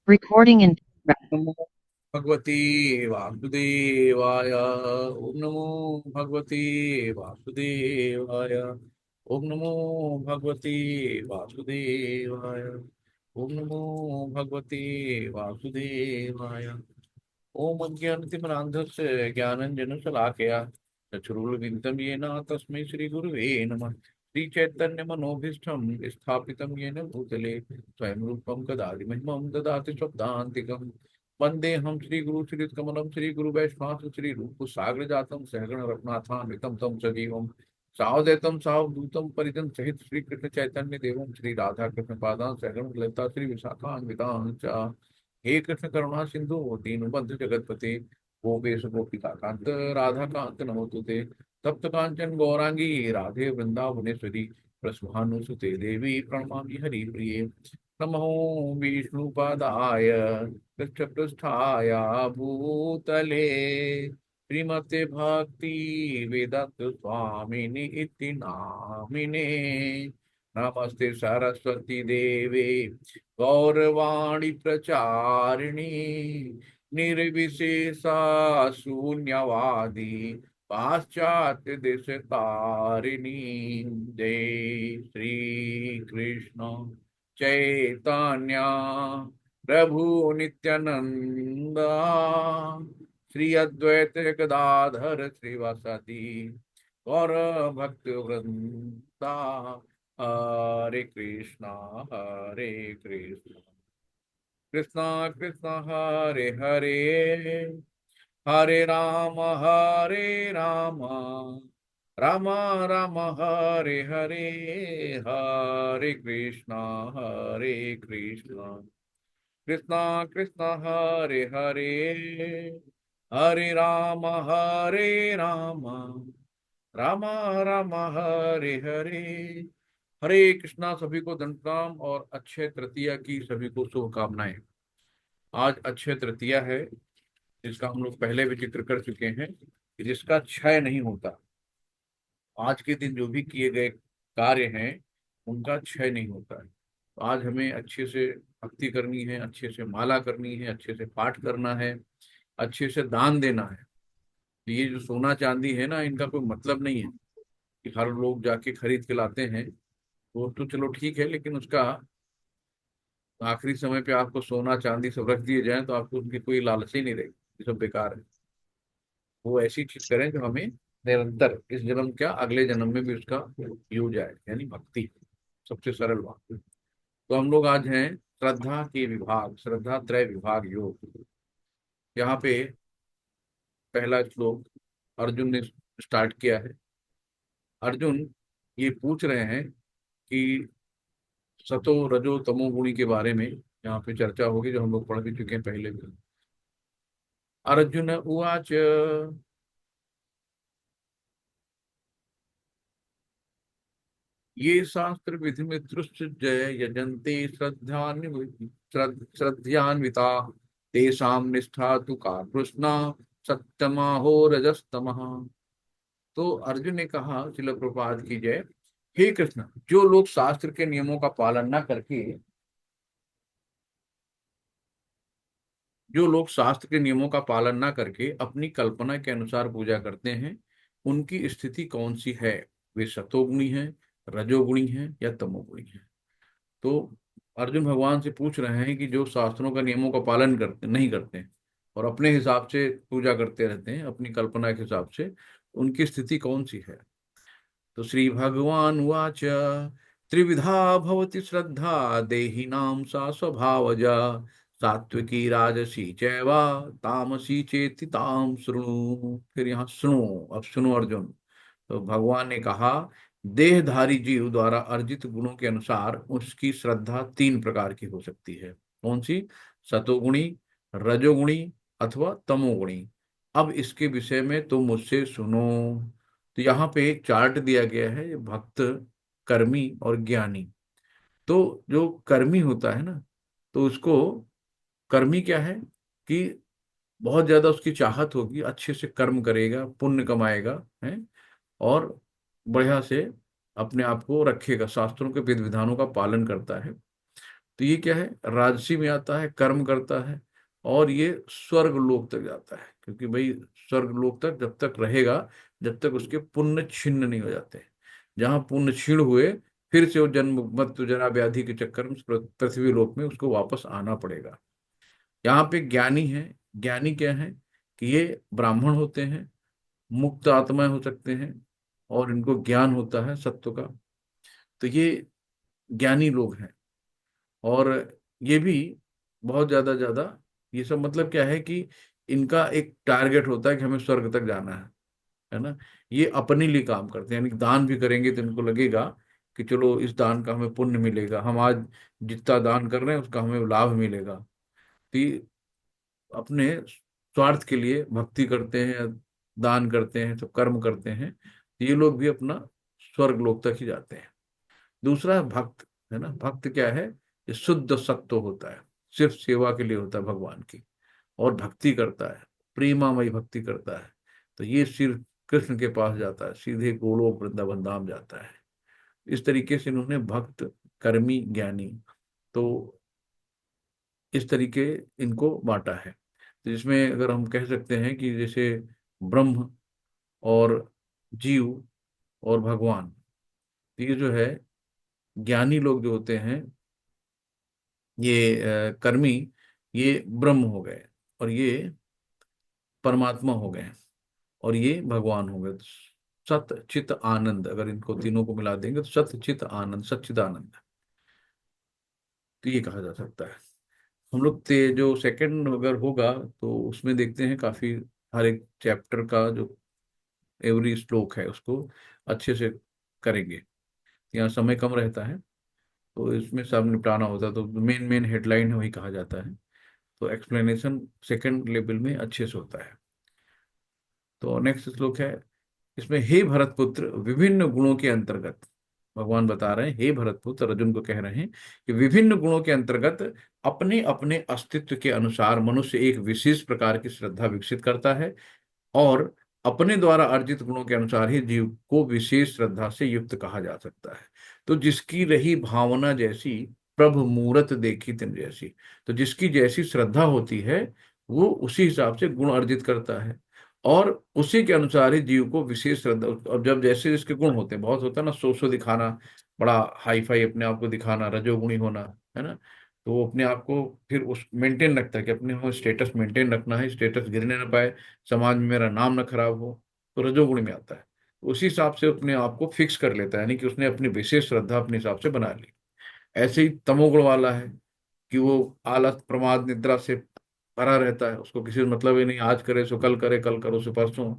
Recording in नमो भगवती वासुदेवाय। ओम नमो भगवती वासुदेवाय। ओम नमो भगवती वासुदेवाय। ओम नमो भगवती वासुदेवाय। ओम अज्ञानतिमिरान्धस्य ज्ञानञ्जनशलाकया चक्षुरुन्मिलितं येन तस्मै श्रीगुरुवे नमः। श्रीचैतन्यमनोभीष्टं स्थापितं येन भूतले स्वयं रूपं कदाति महिमं ददाति शब्दान्तिकम्। वन्देऽहं श्रीगुरु श्रीयुतकमलं श्रीगुरुवैष्णव श्रीरूपसागरजातं सहगण रघुनाथान्वितं तं सजीवं सावधैतं सावधूतं परिजन सहित श्रीकृष्ण चैतन्य देवं श्री राधा कृष्ण पादान् सहगण ललिता श्री विशाखान्वितान् च। हे कृष्ण करुणा सिंधु दीनबंधु जगतपते गोपेश गोपिका कांत राधा कांत नमोस्तुते। तप्त कांचन गौरांगी राधे वृंदावनेश्वरी प्रसभानुसुते देवी प्रणमामि हरिप्रिये। नमो विष्णुपादाय पृष्ठपृष्ठाय भूतले श्रीमते भक्ति वेदांत स्वामिनि इति नामिने। नमस्ते सरस्वती देवे गौरवाणी प्रचारिणी निर्विशेषा शून्यवादी पाश्चात्य देश तारिणी। जय श्री कृष्ण चैतन्य प्रभु नित्यानंदा श्री अद्वैत गदाधर श्रीवासादि गौर भक्त वृंदा। हरे कृष्णा हरे कृष्णा कृष्णा कृष्णा हरे हरे हरे राम राम राम हरे हरे। हरे कृष्णा कृष्णा कृष्णा हरे हरे हरे राम राम राम हरे हरे। हरे कृष्णा। सभी को दंड प्रणाम और अक्षय तृतीया की सभी को शुभकामनाएं। आज अक्षय तृतीया है जिसका हम लोग पहले भी जिक्र कर चुके हैं कि जिसका क्षय नहीं होता। आज के दिन जो भी किए गए कार्य हैं उनका क्षय नहीं होता है। तो आज हमें अच्छे से भक्ति करनी है, अच्छे से माला करनी है, अच्छे से पाठ करना है, अच्छे से दान देना है। तो ये जो सोना चांदी है ना, इनका कोई मतलब नहीं है कि हर लोग जाके खरीद के लाते हैं। वो तो चलो ठीक है, लेकिन उसका आखिरी समय पे आपको सोना चांदी सब रख दिए जाए तो आपको उनकी कोई लालच ही नहीं रहेगी। ये सब बेकार है। वो ऐसी चीज करें जो हमें निरंतर इस जन्म क्या अगले जन्म में भी उसका यूज आए, यानी भक्ति। सबसे सरल बात। तो हम लोग आज हैं श्रद्धा के विभाग, श्रद्धा त्रय विभाग योग। यहाँ पे पहला श्लोक अर्जुन ने स्टार्ट किया है। अर्जुन ये पूछ रहे हैं कि सतो रजो तमो गुणी के बारे में यहाँ पे चर्चा होगी, जो हम लोग पढ़ भी चुके हैं पहले भी। अर्जुन उवाच ये शास्त्र विधि जय यजन्ते श्रद्धान्विता तेषां निष्ठा तु का कृष्णा सत्तमा हो रजस्तमः। तो अर्जुन ने कहा, शिल प्रभुपाद की जय, हे कृष्ण, जो लोग शास्त्र के नियमों का पालन न करके जो लोग शास्त्र के नियमों का पालन न करके अपनी कल्पना के अनुसार पूजा करते हैं, उनकी स्थिति कौन सी है? वे सतोगुणी हैं, रजोगुणी हैं या तमोगुणी हैं? तो अर्जुन भगवान से पूछ रहे हैं कि जो शास्त्रों का नियमों का पालन करते नहीं करते हैं और अपने हिसाब से पूजा करते रहते हैं, अपनी कल्पना के हिसाब से, उनकी स्थिति कौन सी है? तो श्री भगवान उवाच त्रिविधा भवति श्रद्धा देहिनां सा स्वभावजा सात्विकी राजसी चैव तामसी चेति ताम शृणु। फिर यहाँ सुनो, अब सुनो अर्जुन। तो भगवान ने कहा, देहधारी जीव द्वारा अर्जित गुणों के अनुसार उसकी श्रद्धा तीन प्रकार की हो सकती है। कौन सी? सतोगुणी, रजोगुणी अथवा तमोगुणी। अब इसके विषय में तुम मुझसे सुनो। तो यहाँ पे एक चार्ट दिया गया है, भक्त, कर्मी और ज्ञानी। तो जो कर्मी होता है ना, तो उसको, कर्मी क्या है कि बहुत ज्यादा उसकी चाहत होगी, अच्छे से कर्म करेगा, पुण्य कमाएगा है, और बढ़िया से अपने आप को रखेगा, शास्त्रों के विधि विधानों का पालन करता है। तो ये क्या है, राजसी में आता है, कर्म करता है, और ये स्वर्ग लोक तक जाता है, क्योंकि भाई स्वर्ग लोक तक जब तक रहेगा, जब तक उसके पुण्य छिन्न नहीं हो जाते। जहां पुण्य क्षीण हुए, फिर से वो जन्म मृत्यु जरा व्याधि के चक्कर में पृथ्वी लोक में उसको वापस आना पड़ेगा। यहाँ पे ज्ञानी है। ज्ञानी क्या है कि ये ब्राह्मण होते हैं, मुक्त आत्माएं हो सकते हैं, और इनको ज्ञान होता है सत्व का। तो ये ज्ञानी लोग हैं। और ये भी बहुत ज्यादा ज्यादा, ये सब मतलब क्या है कि इनका एक टारगेट होता है कि हमें स्वर्ग तक जाना है ना। ये अपने लिए काम करते हैं, यानी कि दान भी करेंगे तो इनको लगेगा कि चलो इस दान का हमें पुण्य मिलेगा, हम आज जितना दान कर रहे हैं उसका हमें लाभ मिलेगा। तो ये अपने स्वार्थ के लिए भक्ति करते हैं, दान करते हैं, तो कर्म करते हैं, तो ये लोग भी अपना स्वर्ग लोक तक ही जाते हैं। दूसरा है भक्त, है ना। भक्त क्या है, ये शुद्ध सत्व होता है, सिर्फ सेवा के लिए होता है भगवान की, और भक्ति करता है, प्रेमामयी भक्ति करता है। तो ये सिर्फ कृष्ण के पास जाता है, सीधे गोलोक वृंदावन धाम जाता है। इस तरीके से इन्होंने भक्त, कर्मी, ज्ञानी, तो इस तरीके इनको बांटा है। तो जिसमें अगर हम कह सकते हैं कि जैसे ब्रह्म और जीव और भगवान, तो ये जो है ज्ञानी लोग जो होते हैं, ये कर्मी, ये ब्रह्म हो गए, और ये परमात्मा हो गए, और ये भगवान हो गए। सत चित आनंद, अगर इनको तीनों को मिला देंगे तो सत चित आनंद, सच्चिद आनंद, तो ये कहा जा सकता है। हम लोग जो सेकंड अगर होगा तो उसमें देखते हैं काफी, हर एक चैप्टर का जो एवरी श्लोक है उसको अच्छे से करेंगे। यहाँ समय कम रहता है, तो इसमें सब निपटाना होता है, तो मेन मेन हेडलाइन है वही कहा जाता है। तो एक्सप्लेनेशन सेकंड लेवल में अच्छे से होता है। तो नेक्स्ट श्लोक है, इसमें हे भरत पुत्र, विभिन्न गुणों के अंतर्गत भगवान बता रहे हैं, हे भरत पुत्र, अर्जुन को कह रहे हैं कि विभिन्न गुणों के अंतर्गत अपने अपने अस्तित्व के अनुसार मनुष्य एक विशेष प्रकार की श्रद्धा विकसित करता है, और अपने द्वारा अर्जित गुणों के अनुसार ही जीव को विशेष श्रद्धा से युक्त कहा जा सकता है। तो जिसकी रही भावना जैसी, प्रभु मूरत देखी तिन जैसी। तो जिसकी जैसी श्रद्धा होती है, वो उसी हिसाब से गुण अर्जित करता है, और उसी के अनुसार ही जीव को विशेष श्रद्धा। और जब जैसे जिसके गुण होते हैं, बहुत होता है ना, सो दिखाना, बड़ा हाई फाई अपने आप को दिखाना, रजोगुणी होना, है ना। तो वो अपने आप को फिर उस मेंटेन रखता है कि अपने को स्टेटस मेंटेन रखना है, स्टेटस गिरने ना पाए, समाज में मेरा नाम ना खराब हो, तो रजोगुण में आता है। उसी हिसाब से अपने आप को फिक्स कर लेता है, यानी कि उसने अपनी विशेष श्रद्धा अपने हिसाब से बना ली। ऐसे ही तमोगुण वाला है कि वो आलस, प्रमाद, निद्रा से भरा रहता है, उसको किसी से मतलब ही नहीं, आज करे सो कल करे, कल करो सो परसों,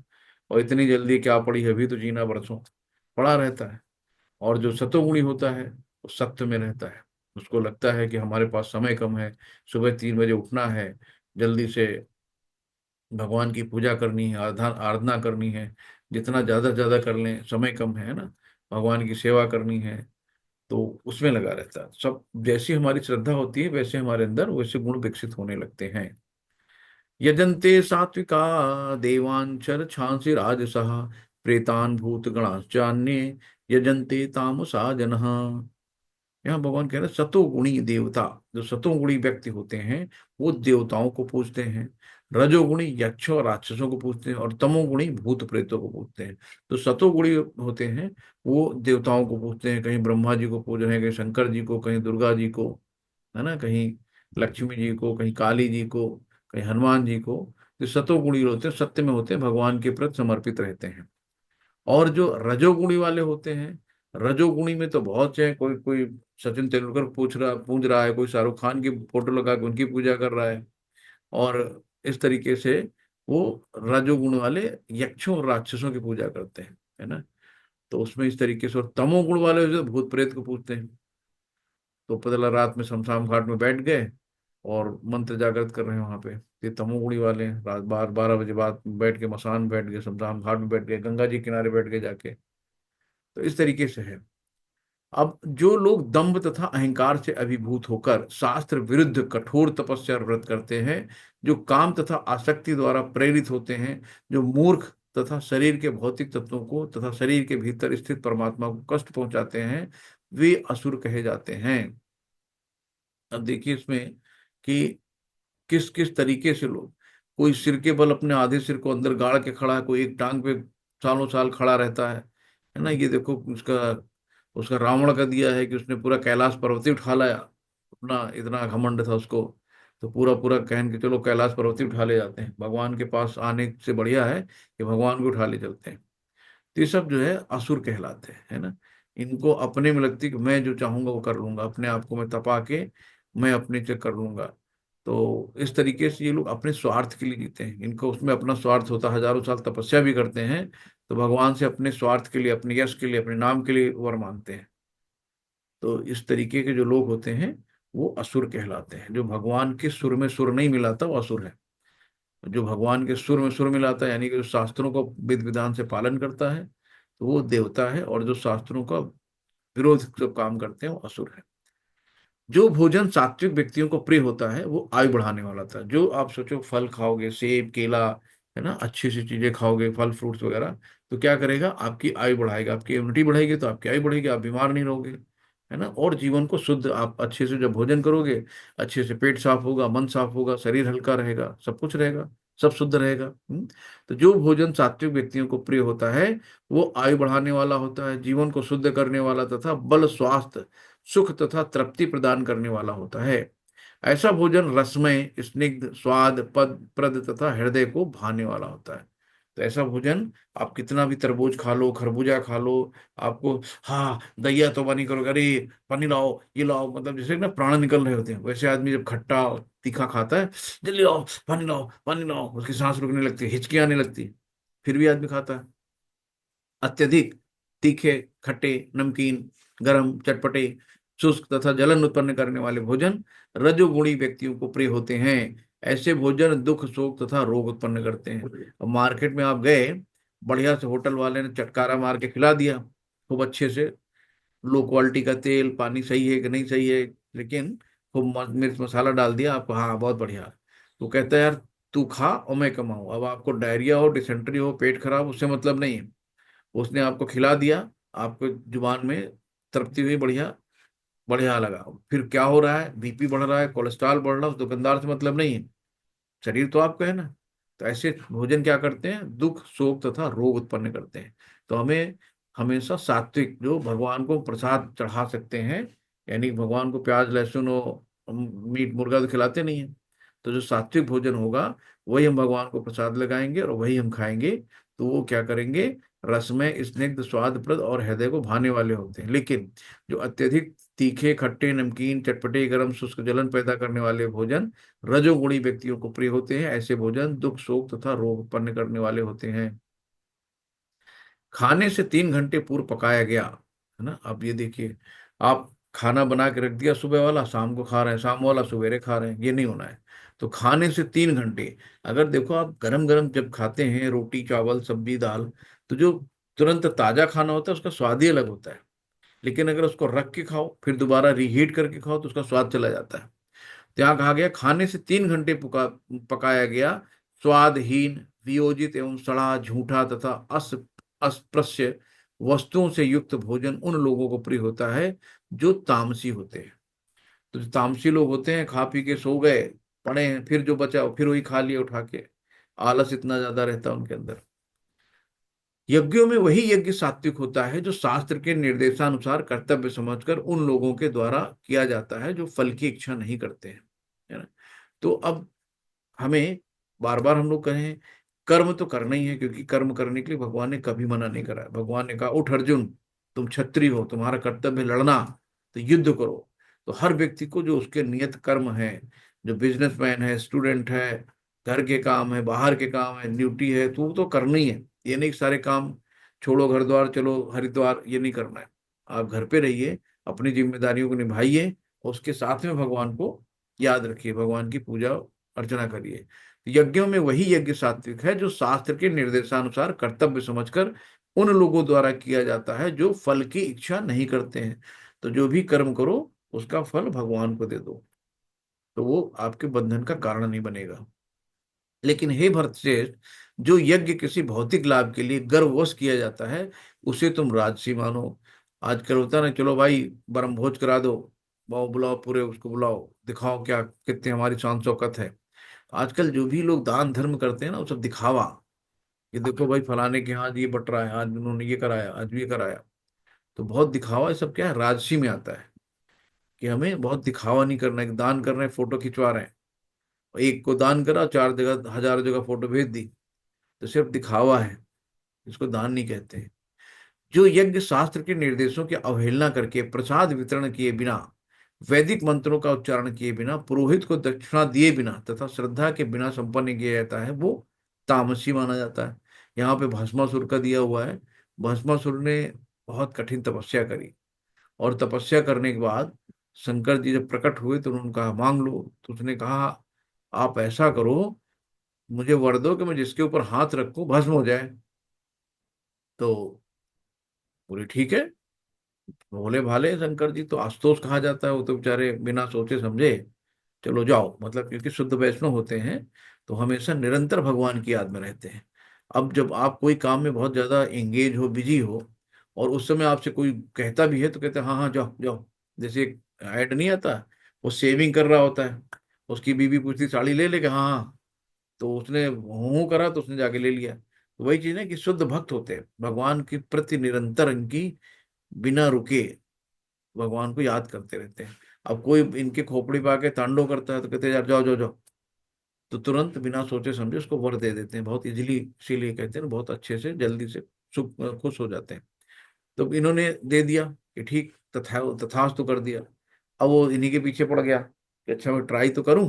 और इतनी जल्दी क्या पड़ी है, अभी तो जीना बरसों, पड़ा रहता है। और जो सतोगुणी होता है, वो सत्य में रहता है, उसको लगता है कि हमारे पास समय कम है, सुबह 3 बजे उठना है, जल्दी से भगवान की पूजा करनी है, आराधना करनी है, जितना ज्यादा ज्यादा कर लें, समय कम है ना, भगवान की सेवा करनी है, तो उसमें लगा रहता है। सब जैसी हमारी श्रद्धा होती है, वैसे हमारे अंदर वैसे गुण विकसित होने लगते हैं। यजन्ते सात्विका देवांचर छांसी राजसः, प्रेतान भूत गणाश्चान्ये यजन्ते तामसा जनः। यहाँ भगवान कह रहे हैं सतोगुणी देवता, जो सतोगुणी व्यक्ति होते हैं, वो देवताओं को पूजते हैं, रजोगुणी यक्षों और राक्षसों को पूजते हैं, और तमोगुणी भूत प्रेतों को पूजते हैं। तो सतोगुणी होते हैं, वो देवताओं को पूजते हैं, कहीं ब्रह्मा जी को पूज रहे हैं, कहीं शंकर जी को, कहीं दुर्गा जी को, है ना, कहीं लक्ष्मी जी को, कहीं काली जी को, कहीं हनुमान जी को। जो सतोगुणी होते हैं, सत्य में होते हैं, भगवान के प्रति समर्पित रहते हैं। और जो रजोगुणी वाले होते हैं, रजोगुणी में तो बहुत से हैं, कोई कोई सचिन तेंदुलकर पूज रहा है, कोई शाहरुख खान की फोटो लगा के उनकी पूजा कर रहा है, और इस तरीके से वो रजोगुण वाले यक्षों और राक्षसों की पूजा करते हैं, है ना। तो उसमें इस तरीके से, और तमोगुण वाले जो भूत प्रेत को पूजते हैं, तो पता लगा रात में शमशान घाट में बैठ गए और मंत्र जागृत कर रहे हैं वहां पे। ये तमोगुणी वाले हैं, रात 12 बजे बाद बैठ के मसान बैठ गए, शमशान घाट में बैठ गए, गंगा जी किनारे बैठ गए जाके। तो इस तरीके से है। अब जो लोग दंभ तथा अहंकार से अभिभूत होकर शास्त्र विरुद्ध कठोर तपस्या और व्रत करते हैं, जो काम तथा आसक्ति द्वारा प्रेरित होते हैं, जो मूर्ख तथा शरीर के भौतिक तत्वों को तथा शरीर के भीतर स्थित परमात्मा को कष्ट पहुंचाते हैं, वे असुर कहे जाते हैं। अब देखिए इसमें कि किस किस तरीके से लोग, कोई सिर के बल अपने आधे सिर को अंदर गाड़ के खड़ा है, कोई एक टांग पे सालों साल खड़ा रहता है ना। ये देखो उसका उसका रावण का दिया है कि उसने पूरा कैलाश पर्वत ही उठा लाया, अपना इतना घमंड था उसको। तो पूरा पूरा कहन के चलो कैलाश पर्वत ही उठा ले जाते हैं, भगवान के पास आने से बढ़िया है कि भगवान को उठा ले चलते हैं। तो ये सब जो है असुर कहलाते हैं, है ना। इनको अपने में लगती कि मैं जो चाहूंगा वो कर लूंगा, अपने आप को मैं तपा के मैं अपने से कर लूंगा। तो इस तरीके से ये लोग अपने स्वार्थ के लिए जीते हैं, इनको उसमें अपना स्वार्थ होता है, हजारों साल तपस्या भी करते हैं तो भगवान से अपने स्वार्थ के लिए, अपने यश के लिए, अपने नाम के लिए वर मांगते हैं। तो इस तरीके के जो लोग होते हैं वो असुर कहलाते हैं। जो भगवान के सुर में सुर नहीं मिलाता वो असुर है। जो भगवान के सुर में सुर मिलाता है, यानी कि जो शास्त्रों को विधि विधान से पालन करता है, तो वो देवता है। और जो शास्त्रों का विरोध जो काम करते हैं वो असुर है। जो भोजन सात्विक व्यक्तियों को प्रिय होता है वो आयु बढ़ाने वाला था। जो आप सोचो फल खाओगे, सेब केला, है ना, अच्छी सी चीजें खाओगे, फल फ्रूट्स वगैरह, तो क्या करेगा, आपकी आयु बढ़ाएगा, आपकी इम्यूनिटी बढ़ेगी तो आपकी आयु बढ़ेगी, आप बीमार नहीं रहोगे, है ना। और जीवन को शुद्ध, आप अच्छे से जब भोजन करोगे, अच्छे से पेट साफ होगा, मन साफ होगा, शरीर हल्का रहेगा, सब कुछ रहेगा, सब शुद्ध रहेगा। तो जो भोजन सात्विक व्यक्तियों को प्रिय होता है वो आयु बढ़ाने वाला होता है, जीवन को शुद्ध करने वाला तथा बल, स्वास्थ्य, सुख तथा तृप्ति प्रदान करने वाला होता है। ऐसा भोजन रसमय, स्निग्ध, स्वाद पद प्रद तथा हृदय को भाने वाला होता है। तो ऐसा भोजन, आप कितना भी तरबूज खा लो, खरबूजा खा लो, आपको हाँ दैया तो नहीं करोगे, अरे पानी लाओ ये लाओ, मतलब जैसे ना प्राण निकल रहे होते हैं, वैसे आदमी जब खट्टा तीखा खाता है, जल्दी लाओ पानी लाओ पानी लाओ, उसकी सांस रुकने लगती है, हिचकी आने लगती है, फिर भी आदमी खाता है। अत्यधिक तीखे, खट्टे, नमकीन, गरम, चटपटे, शुष्क तथा जलन उत्पन्न करने वाले भोजन रजोगुणी व्यक्तियों को प्रिय होते हैं। ऐसे भोजन दुख, शोक तथा रोग उत्पन्न करते हैं। अब मार्केट में आप गए, बढ़िया से होटल वाले ने चटकारा मार के खिला दिया, खूब अच्छे से, लो क्वालिटी का तेल, पानी सही है कि नहीं सही है, लेकिन खूब मिर्च मसाला डाल दिया आपको, हाँ बहुत बढ़िया। तो कहता है यार तू खा और मैं कमाऊं। अब आपको डायरिया हो, डिसेंट्री हो, पेट खराब, उससे मतलब नहीं है। उसने आपको खिला दिया, आपको जुबान में तृप्ति हुई, बढ़िया बढ़िया लगा, फिर क्या हो रहा है, बीपी बढ़ रहा है, कोलेस्ट्रॉल बढ़ रहा है, उस दुकानदार से मतलब नहीं है, शरीर तो आपका है ना। तो ऐसे भोजन क्या करते हैं, दुख, शोक तथा रोग उत्पन्न करते हैं। तो हमें हमेशा सात्विक, जो भगवान को प्रसाद चढ़ा सकते हैं, यानी भगवान को प्याज लहसुन और मीट मुर्गा तो खिलाते नहीं है, तो जो सात्विक भोजन होगा वही हम भगवान को प्रसाद लगाएंगे और वही हम खाएंगे। तो वो क्या करेंगे, रसमय, स्निग्ध, स्वादप्रद और हृदय को भाने वाले होते हैं। लेकिन जो अत्यधिक तीखे, खट्टे, नमकीन, चटपटे, गरम, शुष्क, जलन पैदा करने वाले भोजन रजोगुणी व्यक्तियों को प्रिय होते हैं। ऐसे भोजन दुख, शोक तथा रोग उत्पन्न करने वाले होते हैं। खाने से 3 घंटे पूर्व पकाया गया, है ना। अब ये देखिए, आप खाना बना के रख दिया सुबह वाला, शाम को खा रहे हैं, शाम वाला सवेरे खा रहे हैं, ये नहीं होना है। तो खाने से 3 घंटे, अगर देखो आप गरम गरम जब खाते हैं रोटी चावल सब्जी दाल, तो जो तुरंत ताजा खाना होता है उसका स्वाद ही अलग होता है। लेकिन अगर उसको रख के खाओ फिर दोबारा रीहीट करके खाओ तो उसका स्वाद चला जाता है। तो यहाँ कहा गया खाने से 3 घंटे पकाया गया स्वादहीन, वियोजित एवं सड़ा, झूठा तथा अस्पृश्य वस्तुओं से युक्त भोजन उन लोगों को प्रिय होता है जो तामसी होते हैं। तो जो तामसी लोग होते हैं, खा पी के सो गए, पड़े हैं, फिर जो बचा फिर वही खा लिया उठा के, आलस इतना ज्यादा रहता है उनके अंदर। यज्ञों में वही यज्ञ सात्विक होता है जो शास्त्र के निर्देशानुसार कर्तव्य समझकर उन लोगों के द्वारा किया जाता है जो फल की इच्छा नहीं करते हैं, है ना। तो अब हमें बार बार हम लोग कहें, कर्म तो करना ही है, क्योंकि कर्म करने के लिए भगवान ने कभी मना नहीं करा है। भगवान ने कहा उठ अर्जुन, तुम क्षत्रिय हो, तुम्हारा कर्तव्य है लड़ना, तो युद्ध करो। तो हर व्यक्ति को जो उसके नियत कर्म है, जो बिजनेसमैन है, स्टूडेंट है, घर के काम है, बाहर के काम है, ड्यूटी है, तो वो तो करना ही है। ये नहीं कि सारे काम छोड़ो, घर द्वार चलो हरिद्वार, ये नहीं करना है। आप घर पे रहिए, अपनी जिम्मेदारियों को निभाइए, और उसके साथ में भगवान को याद रखिए, भगवान की पूजा अर्चना करिए। यज्ञों में वही यज्ञ सात्विक है जो शास्त्र के निर्देशानुसार कर्तव्य समझकर उन लोगों द्वारा किया जाता है जो फल की इच्छा नहीं करते हैं। तो जो भी कर्म करो उसका फल भगवान को दे दो, तो वो आपके बंधन का कारण नहीं बनेगा। लेकिन हे भरतश्रेष्ठ, जो यज्ञ किसी भौतिक लाभ के लिए गर्ववश किया जाता है उसे तुम राजसी मानो। आजकल होता है ना, चलो भाई ब्रह्म भोज करा दो, बुलाओ पूरे, उसको बुलाओ, दिखाओ क्या कितनी हमारी शान शौकत है। आजकल जो भी लोग दान धर्म करते हैं ना, वो सब दिखावा, ये देखो भाई फलाने के यहाँ आज ये बट रहा है, आज उन्होंने ये कराया, आज ये कराया। तो बहुत दिखावा, ये सब क्या है, राजसी में आता है कि हमें बहुत दिखावा नहीं करना है। दान कर रहे हैं, फोटो खिंचवा रहे हैं, एक को दान करा, 4 जगह 1000 जगह फोटो भेज दी, तो सिर्फ दिखावा है, इसको दान नहीं कहते हैं। जो यज्ञ शास्त्र के निर्देशों की अवहेलना करके प्रसाद वितरण किए बिना, वैदिक मंत्रों का उच्चारण किए बिना, पुरोहित को दक्षिणा दिए बिना तथा श्रद्धा के बिना संपन्न किया जाता है, वो तामसी माना जाता है। यहाँ पे भस्मासुर का दिया हुआ है। भस्मासुर ने बहुत कठिन तपस्या करी, और तपस्या करने के बाद शंकर जी जब प्रकट हुए तो उन्होंने कहा मांग लो। तो उसने कहा आप ऐसा करो, मुझे वर दो कि मैं जिसके ऊपर हाथ रखूं भस्म हो जाए। तो बोले ठीक है। भोले भाले शंकर जी तो आशुतोष कहा जाता है, वो तो बेचारे बिना सोचे समझे चलो जाओ, मतलब क्योंकि शुद्ध वैष्णव होते हैं तो हमेशा निरंतर भगवान की याद में रहते हैं। अब जब आप कोई काम में बहुत ज्यादा एंगेज हो, बिजी हो, और उस समय आपसे कोई कहता भी है तो कहते हैं हाँ हाँ जाओ जाओ। जैसे एक ऐड नहीं आता, वो सेविंग कर रहा होता है, उसकी बीवी पूछती साड़ी ले लेके, हाँ हाँ, तो उसने हूँ करा तो उसने जाके ले लिया। तो वही चीज है कि शुद्ध भक्त होते हैं, भगवान के प्रति निरंतर इनकी बिना रुके भगवान को याद करते रहते हैं। अब कोई इनके खोपड़ी पा के तांडव करता है तो कहते हैं यार जाओ जाओ जाओ, तो तुरंत बिना सोचे समझे उसको वर दे देते हैं बहुत इजीली। इसीलिए कहते हैं बहुत अच्छे से जल्दी से खुश हो जाते हैं। तो इन्होंने दे दिया कि ठीक, तथास्तु कर दिया। अब वो इन्हीं के पीछे पड़ गया कि अच्छा मैं ट्राई तो करूं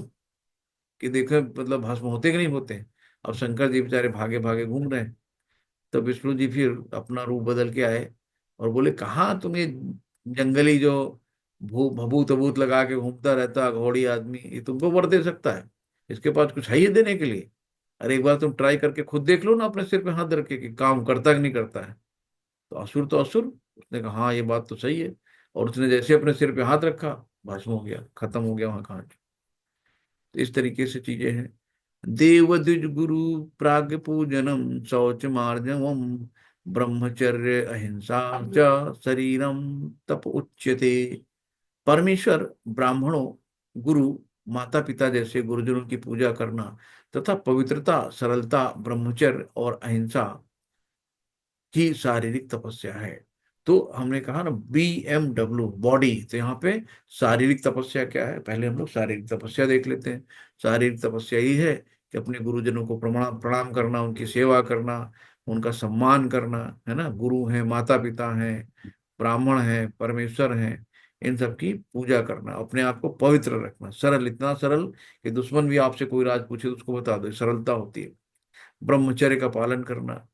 कि देखे मतलब भस्म होते कि नहीं होते। अब शंकर जी बेचारे भागे भागे घूम रहे हैं। तो विष्णु जी फिर अपना रूप बदल के आए और बोले कहाँ तुम ये जंगली जो भभूत अभूत लगा के घूमता रहता घोड़ी आदमी, ये तुमको वर दे सकता है? इसके पास कुछ है ये देने के लिए? अरे एक बार तुम ट्राई करके खुद देख लो ना, अपने सिर पे हाथ रख के कि काम करता कि नहीं करता है। तो असुर, उसने कहा हाँ ये बात तो सही है। और उसने जैसे अपने सिर पे हाथ रखा, भस्म हो गया, खत्म हो गया वहां कांड। तो इस तरीके से चीजें हैं। देव द्विज गुरु प्राग पूजनम शौच मार्जवम ब्रह्मचर्य अहिंसा च शरीरम तप उच्यते। परमेश्वर, ब्राह्मणों, गुरु, माता पिता जैसे गुरुजनों की पूजा करना तथा पवित्रता, सरलता, ब्रह्मचर्य और अहिंसा ही शारीरिक तपस्या है। तो हमने कहा ना BMW बॉडी, तो यहाँ पे शारीरिक तपस्या क्या है, पहले हम लोग शारीरिक तपस्या देख लेते हैं। शारीरिक तपस्या यही है कि अपने गुरुजनों को प्रणाम प्रणाम करना, उनकी सेवा करना, उनका सम्मान करना, है ना, गुरु हैं, माता पिता हैं, ब्राह्मण हैं, परमेश्वर हैं, इन सब की पूजा करना, अपने आप को पवित्र रखना, सरल, इतना सरल कि दुश्मन भी आपसे कोई राज पूछे तो उसको बता दो, ये सरलता होती है। ब्रह्मचर्य का पालन करना,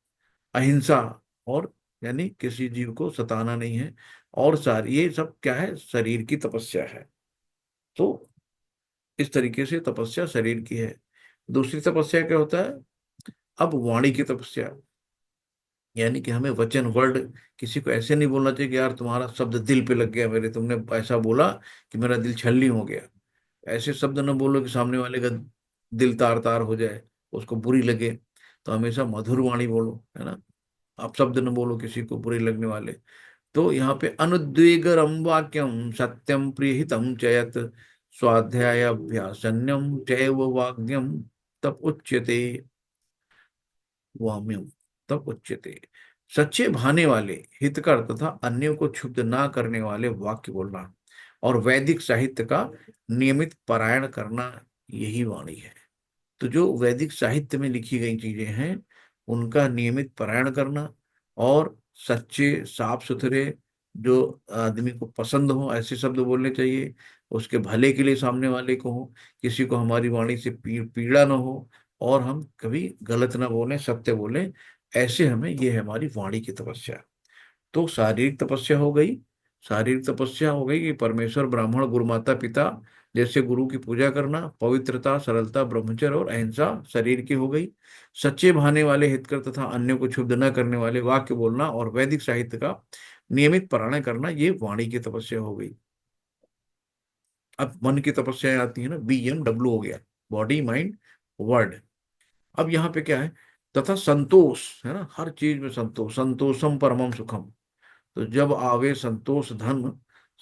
अहिंसा, और यानी किसी जीव को सताना नहीं है, और सारी ये सब क्या है, शरीर की तपस्या है। तो इस तरीके से तपस्या शरीर की है। दूसरी तपस्या क्या होता है, अब वाणी की तपस्या, यानी कि हमें वचन वर्ड, किसी को ऐसे नहीं बोलना चाहिए कि यार तुम्हारा शब्द दिल पे लग गया मेरे, तुमने ऐसा बोला कि मेरा दिल छलनी हो गया। ऐसे शब्द न बोलो कि सामने वाले का दिल तार तार हो जाए, उसको बुरी लगे। तो हमेशा मधुर वाणी बोलो, है ना, आप शब्द न बोलो किसी को बुरे लगने वाले। तो यहाँ पे अनुद्वेगरम वाक्यम सत्यम प्रियहितम चयत स्वाध्याय अभ्यासन्यम चैव वाग्यम तप उच्यते, वाम्यम तप उच्यते। सच्चे भाने वाले, हितकर तथा अन्यों को क्षुब्ध ना करने वाले वाक्य बोलना और वैदिक साहित्य का नियमित पारायण करना, यही वाणी है। तो जो वैदिक साहित्य में लिखी गई चीजें हैं उनका नियमित पारायण करना, और सच्चे साफ सुथरे, जो आदमी को पसंद हो ऐसे शब्द बोलने चाहिए, उसके भले के लिए सामने वाले को हो, किसी को हमारी वाणी से पीड़ा ना हो, और हम कभी गलत ना बोलें, सत्य बोलें। ऐसे हमें, ये है हमारी वाणी की तपस्या। तो शारीरिक तपस्या हो गई। शारीरिक तपस्या हो गई कि परमेश्वर, ब्राह्मण, गुरु, माता पिता जैसे गुरु की पूजा करना, पवित्रता, सरलता, ब्रह्मचर्य और अहिंसा शरीर की हो गई। सच्चे भाने वाले, हितकर तथा अन्य को क्षुब्ध न करने वाले वाक्य बोलना और वैदिक साहित्य का नियमित पारायण करना, ये वाणी की तपस्या हो गई। अब मन की तपस्या आती है ना, BMW हो गया, बॉडी माइंड वर्ड। अब यहाँ पे क्या है, तथा संतोष, है ना, हर चीज में संतोष, संतोषम परमम सुखम। तो जब आवे संतोष धन,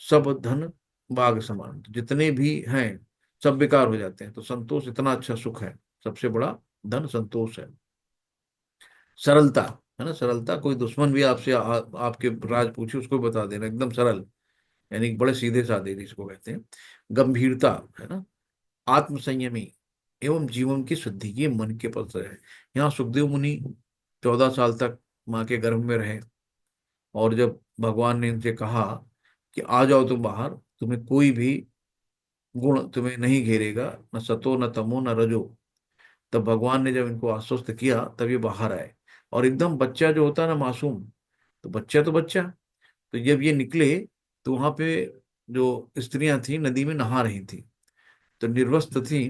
सब धन बाघ समान, तो जितने भी हैं सब बेकार हो जाते हैं। तो संतोष इतना अच्छा सुख है, सबसे बड़ा धन संतोष है। सरलता है ना, सरलता, कोई दुश्मन भी आपसे आपके राज पूछे उसको बता देना, एकदम सरल, यानी बड़े सीधे साधे जिसको कहते हैं। गंभीरता है ना, आत्मसंयमी एवं जीवन की शुद्धि, ये मन के पत्र है। यहाँ सुखदेव मुनि 14 साल तक माँ के गर्भ में रहे, और जब भगवान ने इनसे कहा कि आ जाओ तुम बाहर, तुम्हें कोई भी गुण तुम्हें नहीं घेरेगा, न सतो न तमो न रजो, तब भगवान ने जब इनको आश्वस्त किया तब ये बाहर आए। और एकदम बच्चा जो होता है ना, मासूम, तो बच्चा, तो जब ये निकले तो वहां पे जो स्त्रियां थी नदी में नहा रही थी, तो निर्वस्त्र थी।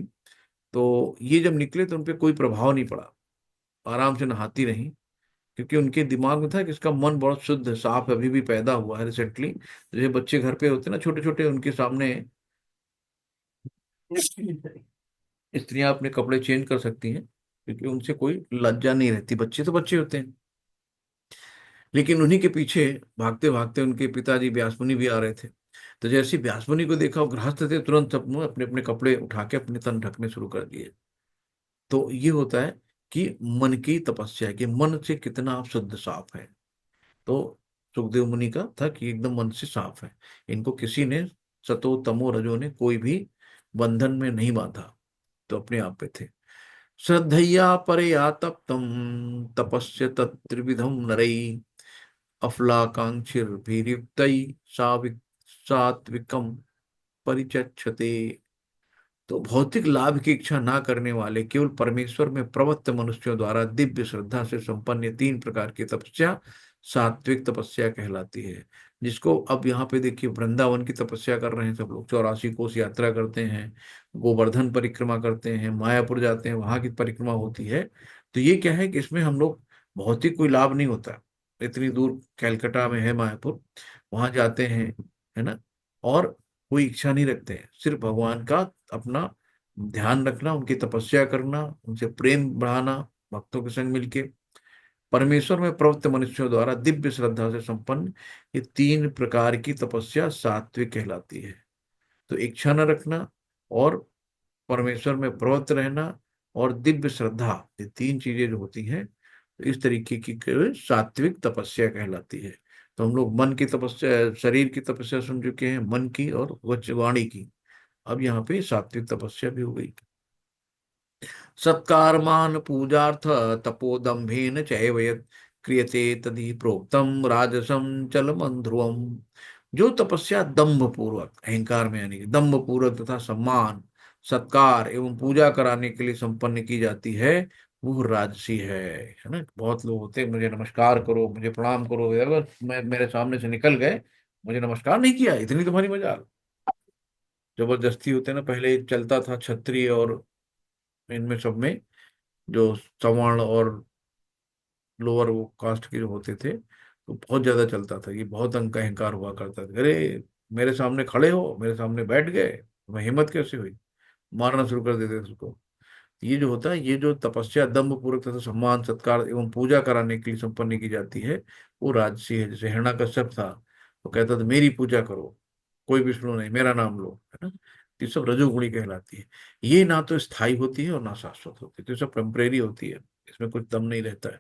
तो ये जब निकले तो उनपे कोई प्रभाव नहीं पड़ा, आराम से नहाती रही, क्योंकि उनके दिमाग में था कि इसका मन बहुत शुद्ध साफ है, अभी भी पैदा हुआ है रिसेंटली। जैसे बच्चे घर पे होते हैं ना छोटे छोटे, उनके सामने स्त्रियां अपने कपड़े चेंज कर सकती हैं, क्योंकि उनसे कोई लज्जा नहीं रहती, बच्चे तो बच्चे होते हैं। लेकिन उन्हीं के पीछे भागते भागते उनके पिताजी व्यास मुनि भी आ रहे थे। तो जैसे ही व्यास मुनि को देखा, वो गृहस्थ थे, तुरंत सबने अपने अपने कपड़े उठा के अपने तन ढकने शुरू कर दिए। तो ये होता है कि मन की तपस्या, कि मन से कितना आप शुद्ध साफ है। तो सुखदेव मुनि का था कि एकदम मन से साफ है, इनको किसी ने, सतो तमो रजो ने कोई भी बंधन में नहीं बांधा, तो अपने आप पे थे। श्रद्धया परया तप्तम तपस्य तत्त्रिविधम नरई अफलाकांक्षिभिर्युक्तै सात्विकम परिचक्षते। तो भौतिक लाभ की इच्छा ना करने वाले केवल परमेश्वर में प्रवृत्त मनुष्यों द्वारा दिव्य श्रद्धा से संपन्न ये 3 प्रकार की तपस्या सात्विक तपस्या कहलाती है। जिसको अब यहाँ पे देखिए, वृंदावन की तपस्या कर रहे हैं सब लोग, 84 कोस यात्रा करते हैं, गोवर्धन परिक्रमा करते हैं, मायापुर जाते हैं, वहां की परिक्रमा होती है। तो ये क्या है कि इसमें हम लोग, भौतिक कोई लाभ नहीं होता, इतनी दूर कैलकाटा में है मायापुर, वहां जाते हैं, है ना, और कोई इच्छा नहीं रखते हैं, सिर्फ भगवान का अपना ध्यान रखना, उनकी तपस्या करना, उनसे प्रेम बढ़ाना, भक्तों के संग मिलके, परमेश्वर में प्रवृत्त मनुष्यों द्वारा दिव्य श्रद्धा से संपन्न ये 3 प्रकार की तपस्या सात्विक कहलाती है। तो इच्छा न रखना, और परमेश्वर में प्रवृत्त रहना, और दिव्य श्रद्धा, ये 3 चीजें जो होती हैं, तो इस तरीके की सात्विक तपस्या कहलाती है। तो हम लोग मन की तपस्या, शरीर की तपस्या सुन चुके हैं, मन की और वाणी की, अब यहाँ पे सात्विक तपस्या भी हो गई। सत्कारमान पूजार्थ तपोदम्भेन चैव यत् क्रियते तदि प्रोक्तम राजसम चलमन ध्रुवम। जो तपस्या दंभ पूर्वक, अहंकार में यानी कि दंभ पूर्वक तथा सम्मान, सत्कार एवं पूजा कराने के लिए संपन्न की जाती है, वो राजसी है ना। बहुत लोग होते हैं, मुझे नमस्कार करो, मुझे प्रणाम करो, अगर मैं मेरे सामने से निकल गए, मुझे नमस्कार नहीं किया, इतनी तुम्हारी मजाल, जबरदस्ती होते हैं ना। पहले चलता था क्षत्रिय और इनमें सब में, जो सवर्ण और लोअर वो कास्ट के जो होते थे, तो बहुत ज्यादा चलता था, ये बहुत अंक अहंकार हुआ करता था। अरे मेरे सामने खड़े हो, मेरे सामने बैठ गए, तुम्हें हिम्मत कैसे हुई, मारना शुरू कर देते थे उसको। ये जो होता है, ये जो तपस्या दम्भ पूर्वक तथा सम्मान सत्कार एवं पूजा कराने के लिए संपन्न की जाती है, वो राजसी है। जैसे हिरण्यकश्यप था, वो कहता था मेरी पूजा करो, कोई विष्णु नहीं, मेरा नाम लो, है ना। तो ये सब रजोगुणी कहलाती है। ये ना तो स्थायी होती है और ना शाश्वत होती है, तो ये सब टेम्परेरी होती है, इसमें कुछ दम नहीं रहता है।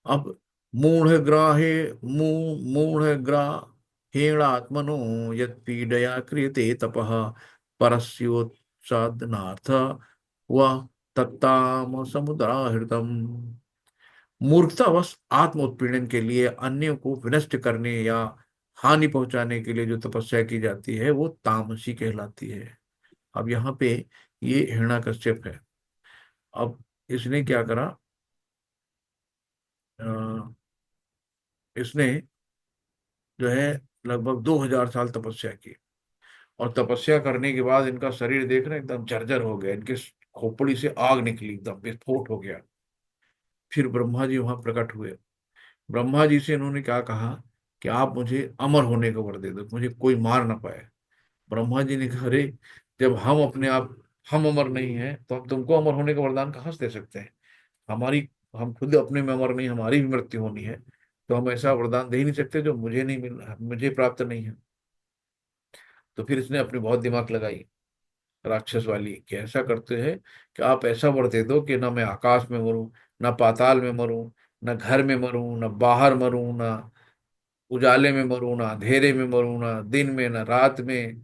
अब मूढ़ग्राहे मूढ़ग्राहेणात्मनो यत्पीडया क्रियते तपः परस्योत्सादनार्थ वह तत्ताम समुदाहृतम। मूर्खतावश आत्म उत्पीड़न के लिए, अन्यों को विनष्ट करने या हानि पहुंचाने के लिए जो तपस्या की जाती है, वो तामसी कहलाती है। अब यहाँ पे ये हिरण्यकश्यप है। अब इसने क्या करा, अ, इसने जो है लगभग 2000 साल तपस्या की, और तपस्या करने के बाद इनका शरीर देख रहे हैं, एकदम जर्जर हो गया, इनके खोपड़ी से आग निकली, एकदम विस्फोट हो गया। फिर ब्रह्मा जी वहां प्रकट हुए। ब्रह्मा जी से इन्होंने क्या कहा कि आप मुझे अमर होने का वर दे दो, मुझे कोई मार ना पाए। ब्रह्मा जी ने कहा, अरे जब हम अमर नहीं हैं, तो हम तुमको अमर होने का वरदान कहाँ से दे सकते हैं। हमारी हम खुद अपने में अमर नहीं, हमारी भी मृत्यु होनी है, तो हम ऐसा वरदान दे ही नहीं सकते जो मुझे नहीं मिल मुझे प्राप्त नहीं है। तो फिर इसने अपनी बहुत दिमाग लगाई, राक्षस वाली, कि ऐसा करते हैं कि आप ऐसा वर दे दो कि ना मैं आकाश में मरूं, ना पाताल में मरूं, ना घर में मरूं, ना बाहर मरूं, ना उजाले में मरूं, ना अंधेरे में मरूं, ना दिन में ना रात में।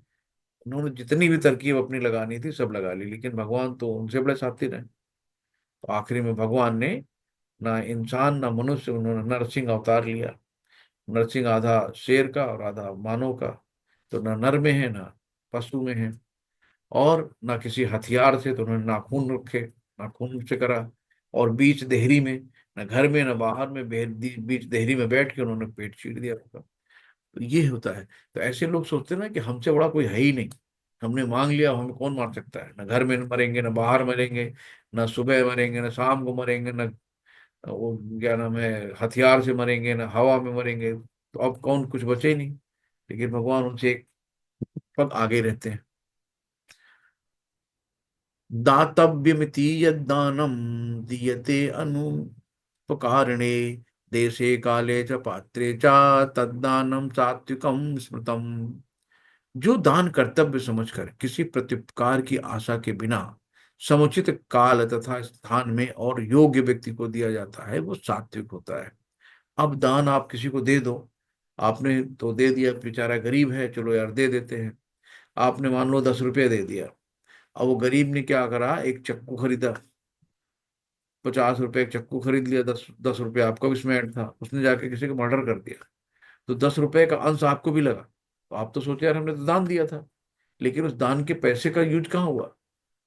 उन्होंने जितनी भी तरकीब अपनी लगानी थी सब लगा ली, लेकिन भगवान तो उनसे बड़े शातिर हैं। तो आखिरी में भगवान ने ना इंसान ना मनुष्य, उन्होंने नरसिंह अवतार लिया। नरसिंह आधा शेर का और आधा मानव का। तो ना नर में है ना पशु में है। और ना किसी हथियार से, तो उन्होंने नाखून रखे, नाखून से करा। और बीच देहरी में, ना घर में ना बाहर में, बीच देहरी में बैठ के उन्होंने पेट चीर दिया उसका। तो ये होता है। तो ऐसे लोग सोचते हैं ना कि हमसे बड़ा कोई है ही नहीं, हमने मांग लिया, हमें कौन मार सकता है। ना घर में मरेंगे, ना बाहर मरेंगे, ना सुबह मरेंगे, ना शाम को मरेंगे, ना वो क्या नाम है हथियार से मरेंगे, ना हवा में मरेंगे। तो अब कौन, कुछ बचे ही नहीं। लेकिन भगवान उनसे एक पग आगे रहते हैं। दातव्यमिति यद्दानम दीयते अनुपकारिणे देशे काले च पात्रे च तद्दानम सात्विकम स्मृतम। जो दान कर्तव्य समझकर किसी प्रत्युपकार की आशा के बिना समुचित काल तथा स्थान में और योग्य व्यक्ति को दिया जाता है, वो सात्विक होता है। अब दान आप किसी को दे दो, आपने तो दे दिया, बेचारा गरीब है, चलो यार दे देते हैं। आपने मान लो 10 रुपये दे दिया। अब वो गरीब ने क्या करा, एक चक्कू खरीदा, 50 रुपए एक चक्कू खरीद लिया, 10 10 रुपये आपका भी इसमें ऐड था, उसने जाके किसी को मर्डर कर दिया। तो 10 रुपए का अंश आपको भी लगा। तो आप तो सोचे यार हमने तो दान दिया था, लेकिन उस दान के पैसे का यूज कहाँ हुआ।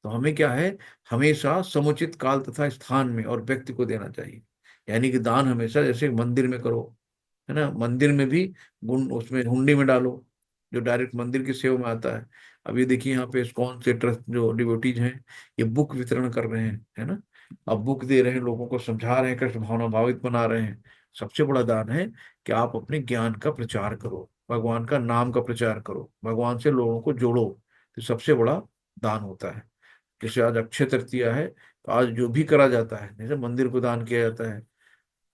तो हमें क्या है, हमेशा समुचित काल तथा स्थान में और व्यक्ति को देना चाहिए। यानी कि दान हमेशा जैसे मंदिर में करो, है ना, मंदिर में भी गुण उसमें हुंडी में डालो, जो डायरेक्ट मंदिर की सेवा में आता है। अब ये देखिए यहाँ पे इस्कॉन से ट्रस्ट जो डिवोटीज हैं, ये बुक वितरण कर रहे हैं, है ना। अब बुक दे रहे हैं, लोगों को समझा रहे हैं, कृष्ण भावना भावित बना रहे हैं। सबसे बड़ा दान है कि आप अपने ज्ञान का प्रचार करो, भगवान का नाम का प्रचार करो, भगवान से लोगों को जोड़ो। तो सबसे बड़ा दान होता है। जैसे आज अक्षय तृतीया है, तो आज जो भी करा जाता है, जैसे मंदिर को दान किया जाता है,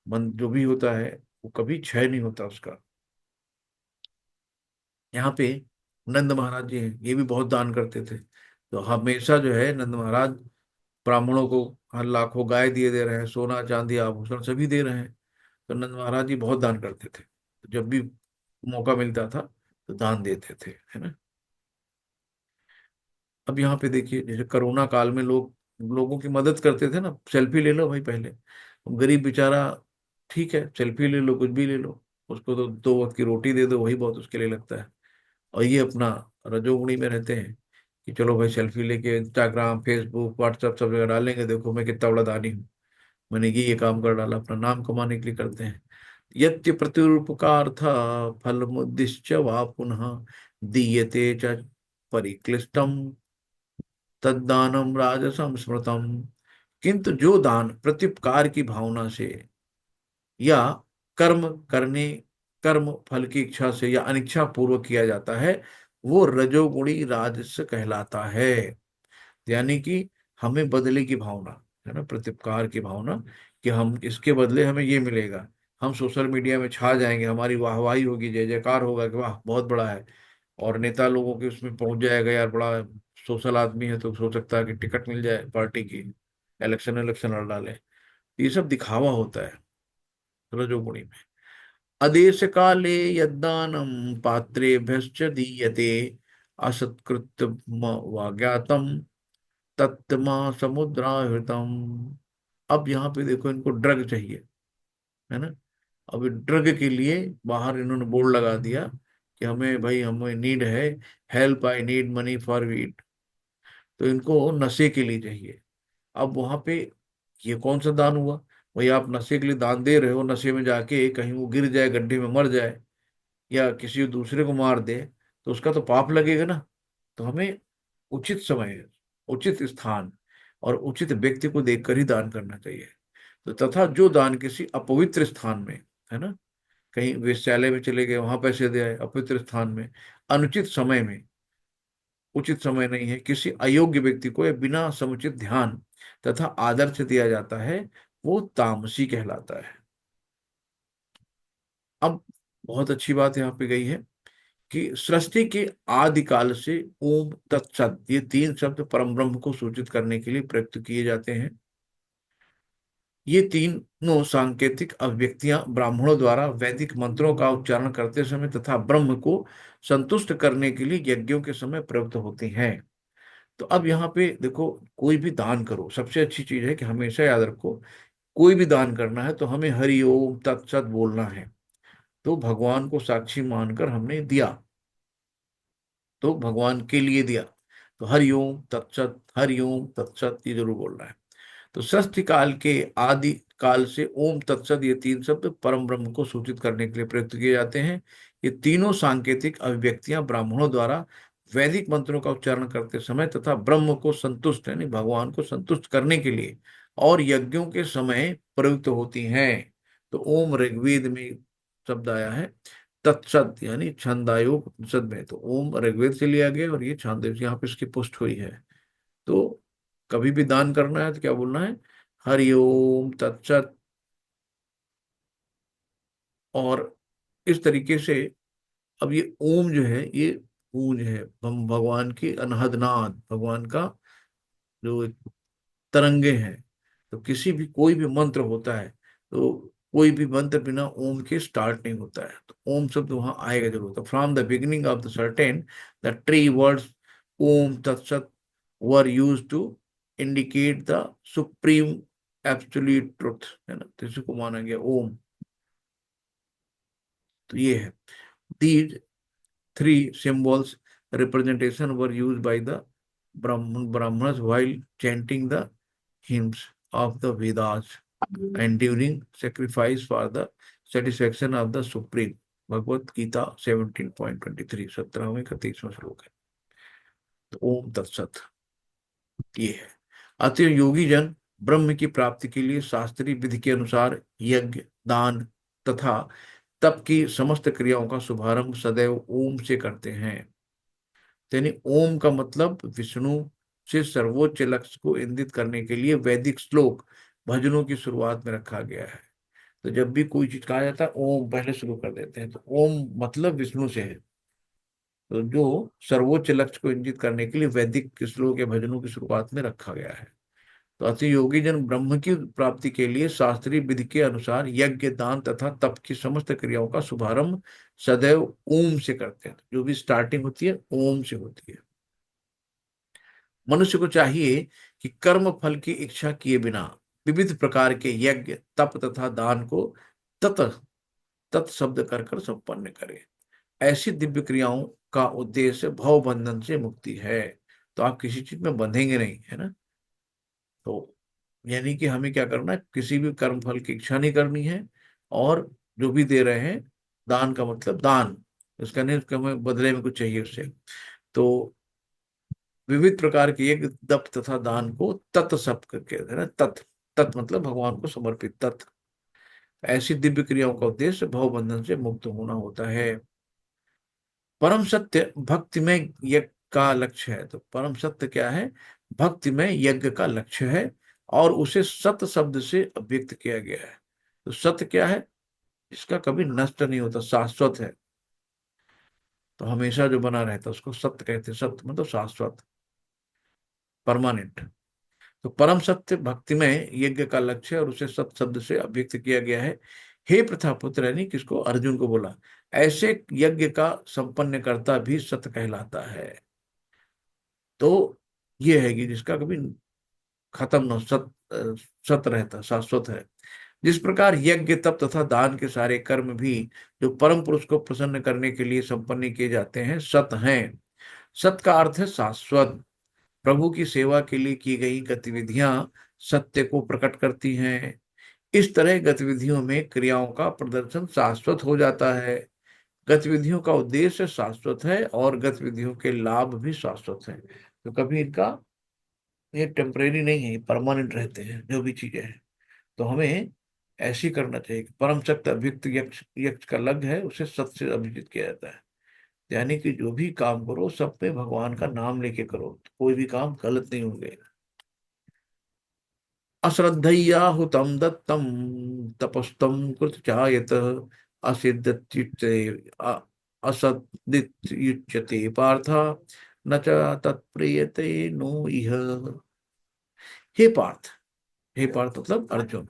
मन जो भी होता है वो कभी क्षय नहीं होता उसका। यहाँ पे नंद महाराज जी हैं, ये भी बहुत दान करते थे। तो हमेशा जो है नंद महाराज ब्राह्मणों को हर लाखों गाय दिए दे रहे हैं, सोना चांदी आभूषण सभी दे रहे हैं। तो नंद महाराज जी बहुत दान करते थे, तो जब भी मौका मिलता था तो दान देते थे, है ना। अब यहाँ पे देखिए, जैसे कोरोना काल में लोग लोगों की मदद करते थे ना, सेल्फी ले लो भाई पहले। अब गरीब बेचारा, ठीक है सेल्फी ले लो, कुछ भी ले लो, उसको तो 2 वक्त की रोटी दे दो, वही बहुत उसके लिए लगता है। और ये अपना रजोगुणी में रहते हैं कि चलो भाई सेल्फी लेके इंस्टाग्राम फेसबुक व्हाट्सएप सब जगह डालेंगे, देखो मैं कितना बड़ा दानी हूँ, मैंने ये काम कर डाला, अपना नाम कमाने के लिए करते हैं। यत्य प्रत्युपकार था फलमुद्दिश्य वा पुनः दीयते च परिक्लिष्टम तद्दानम राजसं स्मृतम। किंतु जो दान प्रत्युपकार की भावना से या कर्म करने कर्म फल की इच्छा से या अनिच्छा पूर्वक किया जाता है, वो रजोगुणी राजस कहलाता है। यानी कि हमें बदले की भावना, है ना, प्रत्युपकार की भावना, कि हम इसके बदले हमें ये मिलेगा। हम सोशल मीडिया में छा जाएंगे, हमारी वाहवाही होगी, जय जयकार होगा कि वाह बहुत बड़ा है। और नेता लोगों के उसमें पहुंच जाएगा, यार बड़ा सोशल आदमी है, तो सोच सकता है कि टिकट मिल जाए पार्टी की, इलेक्शन इलेक्शन लड़ डाले। ये सब दिखावा होता है रजोगुणी में। अदेश काले यद्दानम पात्रेभ्यश्च दीयते असत्कृत वाज्ञातम तत्मा समुद्राहृतम। अब यहाँ पे देखो, इनको ड्रग चाहिए, है ना। अब ड्रग के लिए बाहर इन्होंने बोर्ड लगा दिया कि हमें भाई, हमें नीड है, help I need money for wheat. तो इनको नशे के लिए चाहिए। अब वहां पे ये कौन सा दान हुआ। भाई आप नशे के लिए दान दे रहे हो, नशे में जाके कहीं वो गिर जाए, गड्ढे में मर जाए, या किसी दूसरे को मार दे, तो उसका तो पाप लगेगा ना। तो हमें उचित समय, उचित स्थान और उचित व्यक्ति को देखकर ही दान करना चाहिए। तो तथा जो दान किसी अपवित्र स्थान में, है ना, कहीं वेश्यालय में चले गए वहां पैसे दे आए, अपवित्र स्थान में, अनुचित समय में, उचित समय नहीं है, किसी अयोग्य व्यक्ति को या बिना समुचित ध्यान तथा आदर से दिया जाता है, वो तामसी कहलाता है। अब बहुत अच्छी बात यहाँ पे गई है कि सृष्टि के आदिकाल से ओम तत्सत ये तीन शब्द परम ब्रह्म को सूचित करने के लिए प्रयुक्त किए जाते हैं। ये तीनों सांकेतिक अभिव्यक्तियां ब्राह्मणों द्वारा वैदिक मंत्रों का उच्चारण करते समय तथा ब्रह्म को संतुष्ट करने के लिए यज्ञों के समय प्रयुक्त होती हैं। तो अब यहाँ पे देखो, कोई भी दान करो, सबसे अच्छी चीज है कि हमेशा याद रखो, कोई भी दान करना है तो हमें हरि ओम तत्सत बोलना है। तो भगवान को साक्षी मानकर हमने दिया, तो भगवान के लिए दिया, तो हरिओम तत्सत, हरिओम तत्सत ये जरूर बोलना है। तो सृष्टि काल के आदि काल से ओम तत्सत ये तीन शब्द परम ब्रह्म को सूचित करने के लिए प्रयुक्त किए जाते हैं। ये तीनों सांकेतिक अभिव्यक्तियां ब्राह्मणों द्वारा वैदिक मंत्रों का उच्चारण करते समय तथा ब्रह्म को संतुष्ट यानी भगवान को संतुष्ट करने के लिए और यज्ञों के समय प्रयुक्त होती हैं। तो ओम ऋग्वेद में शब्द आया है, तत्सत यानी छंदायोग उपनिषद में, तो ओम ऋग्वेद से लिया गया और ये छांदोग्य से यहाँ पे इसकी पुष्टि हुई है। तो कभी भी दान करना है तो क्या बोलना है, हरि ओम तत्सत। और इस तरीके से अब ये ओम जो है ये गूंज है, हम भगवान की अनहद नाद, भगवान का जो एक तरंगे हैं। तो किसी भी कोई भी मंत्र होता है तो कोई भी मंत्र बिना ओम के स्टार्ट नहीं होता है, तो ओम शब्द वहां आएगा जरूर। तो from the beginning of the certain the three words Om Tatsat were use to indicate the supreme absolute truth, है ना, तो इसी को माना गया ओम। तो ये है, these three symbols representation were used by the Brahmanas while chanting the hymns of the Vedas and during sacrifice for the satisfaction of the Supreme। Bhagavad Gita 17.23 17वें का 23वां श्लोक है। तो ओम तत्सत ये है। अतः योगी जन ब्रह्म की प्राप्ति के लिए शास्त्रीय विधि के अनुसार यज्ञ, दान तथा तप की समस्त क्रियाओं का शुभारंभ सदैव ओम से करते हैं। यानी ओम का मतलब विष्णु से सर्वोच्च लक्ष्य को इंगित करने के लिए वैदिक श्लोक भजनों की शुरुआत में रखा गया है। तो जब भी कोई चीज कहा जाता है ओम पहले शुरू कर देते हैं, तो ओम मतलब विष्णु से है। तो जो सर्वोच्च लक्ष्य को इंगित करने के लिए वैदिक श्लोक या भजनों की शुरुआत में रखा गया है। तो अति योगी जन ब्रह्म की प्राप्ति के लिए शास्त्रीय विधि के अनुसार यज्ञ, दान तथा तप की समस्त क्रियाओं का शुभारंभ सदैव ओम से करते हैं। जो भी स्टार्टिंग होती है ओम से होती है। मनुष्य को चाहिए कि कर्म फल की इच्छा किए बिना विविध प्रकार के यज्ञ, तप तथा दान को तत तत्शब्द कर कर संपन्न करे। ऐसी दिव्य क्रियाओं का उद्देश्य भव बंधन से मुक्ति है। तो आप किसी चीज में बंधेंगे नहीं, है ना। तो यानी कि हमें क्या करना है, किसी भी कर्म फल की इच्छा नहीं करनी है। और जो भी दे रहे हैं, दान का मतलब दान, उसका नहीं, उसका हमें बदले में कुछ चाहिए उससे। तो विविध प्रकार के यज्ञ, तप तथा दान को तत् सब करके है ना, तत्, तत् मतलब भगवान को समर्पित तत्। ऐसी दिव्य क्रियाओं का उद्देश्य भव बंधन से मुक्त होना होता है। परम सत्य भक्ति में यज्ञ का लक्ष्य है। तो परम सत्य क्या है, भक्ति में यज्ञ का लक्ष्य है और उसे सत्य शब्द से अभिव्यक्त किया गया है। तो सत्य क्या है, इसका कभी नष्ट नहीं होता, शाश्वत है। तो हमेशा जो बना रहता है उसको सत्य कहते हैं। सत्य मतलब शाश्वत, परमानेंट। तो परम सत्य भक्ति में यज्ञ का लक्ष्य है और उसे सत्य शब्द से अभिव्यक्त किया गया है। हे प्रथापुत्र, यानी किसको, अर्जुन को बोला, ऐसे यज्ञ का संपन्न करता भी सत्य कहलाता है। तो ये है कि जिसका कभी खत्म न हो, सत्य रहता, शाश्वत है। जिस प्रकार यज्ञ, तप तथा दान के सारे कर्म भी जो परम पुरुष को प्रसन्न करने के लिए संपन्न किए जाते हैं सत हैं। सत का अर्थ है शाश्वत। प्रभु की सेवा के लिए की गई गतिविधियां सत्य को प्रकट करती हैं। इस तरह गतिविधियों में क्रियाओं का प्रदर्शन शाश्वत हो जाता है। गतिविधियों का उद्देश्य शाश्वत है और गतिविधियों के लाभ भी शाश्वत हैं। तो कभी इनका, ये टेम्परेरी नहीं है, परमानेंट रहते हैं जो भी चीजें हैं। तो हमें ऐसी करना चाहिए कि परम सत्य अभियुक्त यक्ष, यक्ष का लग है उसे सत्य से अभिजित किया जाता है। यानी कि जो भी काम करो सब पे भगवान का नाम लेके करो, तो कोई भी काम गलत नहीं होंगे। अश्रद्धया हुतम दत्तम तपस्तम कृत चायत असिद्ध चित्ते असदित्युच्यते पार्थ न च तत्प्रियते नो इह। हे पार्थ, हे पार्थ मतलब अर्जुन,